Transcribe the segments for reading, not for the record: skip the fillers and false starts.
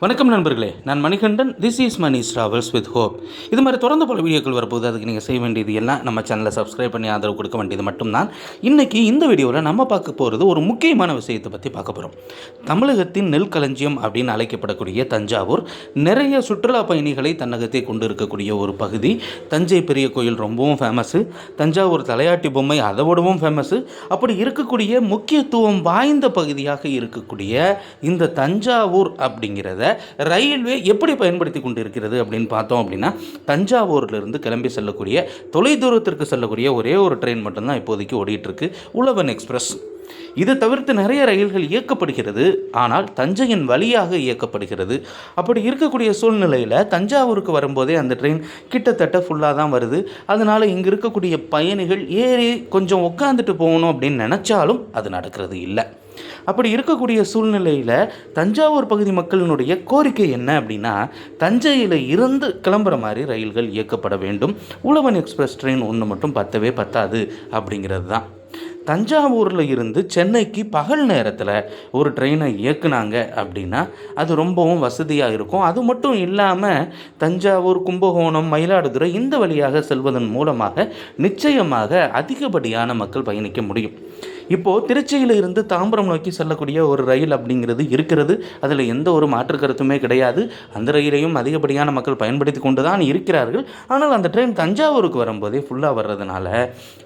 வணக்கம் நண்பர்களே, நான் Manikandan. This is Mani's travels with hope. இது மாதிரி தொடர்ந்து பல வீடியோக்கள் வரப்போகுது. அதுக்கு நீங்கள் செய்ய வேண்டியது எல்லாம் நம்ம சேனலை சப்ஸ்கிரைப் பண்ணி ஆதரவு கொடுக்க வேண்டியது மட்டும்தான். இன்றைக்கி இந்த வீடியோவில் நம்ம பார்க்க போகிறது ஒரு முக்கியமான விஷயத்தை பற்றி பார்க்க போகிறோம். தமிழகத்தின் நெல் களஞ்சியம் அப்படின்னு அழைக்கப்படக்கூடிய தஞ்சாவூர் நிறைய சுற்றுலா பயணிகளை தன்னகத்தை கொண்டு இருக்கக்கூடிய ஒரு பகுதி. தஞ்சை பெரிய கோயில் ரொம்பவும் ஃபேமஸ்ஸு, தஞ்சாவூர் தலையாட்டி பொம்மை அதை விடவும் ஃபேமஸ்ஸு. அப்படி இருக்கக்கூடிய முக்கியத்துவம் வாய்ந்த பகுதியாக இருக்கக்கூடிய இந்த தஞ்சாவூர் அப்படிங்கிறத ரயில்வே எப்படி பயன்படுத்தி கொண்டு இருக்கிறது அப்படின்னு பார்த்தோம் அப்படின்னா, தஞ்சாவூரிலிருந்து கிளம்பி செல்லக்கூடிய தொலைதூரத்திற்கு செல்லக்கூடிய ஒரே ஒரு ட்ரெயின் மட்டும்தான் இப்போதைக்கு ஓடிட்டு இருக்கு, உழவன் எக்ஸ்பிரஸ். இது தவிர்த்து நிறைய ரயில்கள் இயக்கப்படுகிறது, ஆனால் தஞ்சையின் வழியாக இயக்கப்படுகிறது. அப்படி இருக்கக்கூடிய சூழ்நிலையில் தஞ்சாவூருக்கு வரும்போதே அந்த ட்ரெயின் கிட்டத்தட்ட ஃபுல்லாக தான் வருது. அதனால் இங்கே இருக்கக்கூடிய பயணிகள் ஏறி கொஞ்சம் உட்காந்துட்டு போகணும் அப்படின்னு நினச்சாலும் அது நடக்கிறது இல்லை. அப்படி இருக்கக்கூடிய சூழ்நிலையில் தஞ்சாவூர் பகுதி மக்களினுடைய கோரிக்கை என்ன அப்படின்னா, தஞ்சையில் இருந்து கிளம்புற மாதிரி ரயில்கள் இயக்கப்பட வேண்டும். உழவன் எக்ஸ்பிரஸ் ட்ரெயின் ஒன்று மட்டும் பத்தவே பத்தாது அப்படிங்கிறது தான். தஞ்சாவூரில் இருந்து சென்னைக்கு பகல் நேரத்தில் ஒரு ட்ரெயினை இயக்குனாங்க அப்படின்னா அது ரொம்பவும் வசதியாக இருக்கும். அது மட்டும் இல்லாமல் தஞ்சாவூர், கும்பகோணம், மயிலாடுதுறை இந்த வழியாக செல்வதன் மூலமாக நிச்சயமாக அதிகப்படியான மக்கள் பயணிக்க முடியும். இப்போது திருச்சியில் இருந்து தாம்பரம் நோக்கி செல்லக்கூடிய ஒரு ரயில் அப்படிங்கிறது இருக்கிறது. அதில் எந்த ஒரு மாற்று கருத்துமே கிடையாது. அந்த ரயிலையும் அதிகப்படியான மக்கள் பயன்படுத்தி கொண்டு தான் இருக்கிறார்கள். ஆனால் அந்த ட்ரெயின் தஞ்சாவூருக்கு வரும்போதே ஃபுல்லாக வர்றதுனால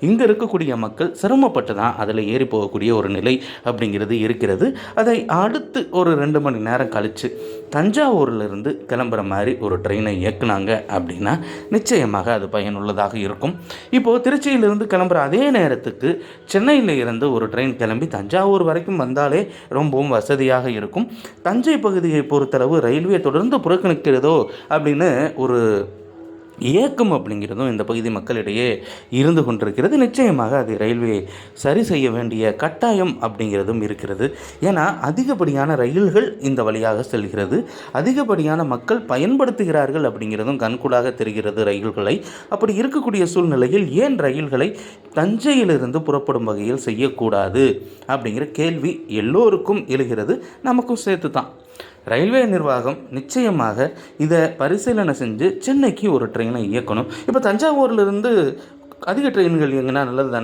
இங்கே இருக்கக்கூடிய மக்கள் சிரமப்பட்டு தான் அதில் ஏறி போகக்கூடிய ஒரு நிலை அப்படிங்கிறது இருக்கிறது. அதை அடுத்து ஒரு 2 மணி நேரம் கழித்து தஞ்சாவூரிலிருந்து கிளம்புற மாதிரி ஒரு ட்ரெயினை இயக்குனாங்க அப்படின்னா நிச்சயமாக அது பயனுள்ளதாக இருக்கும். இப்போது திருச்சியிலிருந்து கிளம்புற அதே நேரத்துக்கு சென்னையில் இருந்து ஒரு ட்ரெயின் கிளம்பி தஞ்சாவூர் வரைக்கும் வந்தாலே ரொம்பவும் வசதியாக இருக்கும். தஞ்சை பகுதியை பொறுத்தளவு ரயில்வே தொடர்ந்து புறக்கணிக்கிறதோ அப்படின்னு ஒரு ஏக்கம் அப்படிங்கிறதும் இந்த பகுதி மக்களிடையே இருந்து கொண்டிருக்கிறது. நிச்சயமாக அது ரயில்வே சரி செய்ய வேண்டிய கட்டாயம் அப்படிங்கிறதும் இருக்கிறது. ஏன்னா அதிகப்படியான ரயில்கள் இந்த வழியாக செல்கிறது, அதிகப்படியான மக்கள் பயன்படுத்துகிறார்கள் அப்படிங்கிறதும் கண்கூடாக தெரிகிறது ரயில்களை. அப்படி இருக்கக்கூடிய சூழ்நிலையில் ஏன் ரயில்களை தஞ்சையிலிருந்து புறப்படும் வகையில் செய்யக்கூடாது அப்படிங்கிற கேள்வி எல்லோருக்கும் எழுகிறது, நமக்கும் சேர்த்து தான். ரயில்வே நிர்வாகம் நிச்சயமாக இதை பரிசீலனை செஞ்சு சென்னைக்கு ஒரு ட்ரெயினை இயக்கணும். இப்போ தஞ்சாவூர்லேருந்து அதிக ட்ரெயின்கள் இயங்கினா நல்லது தானே.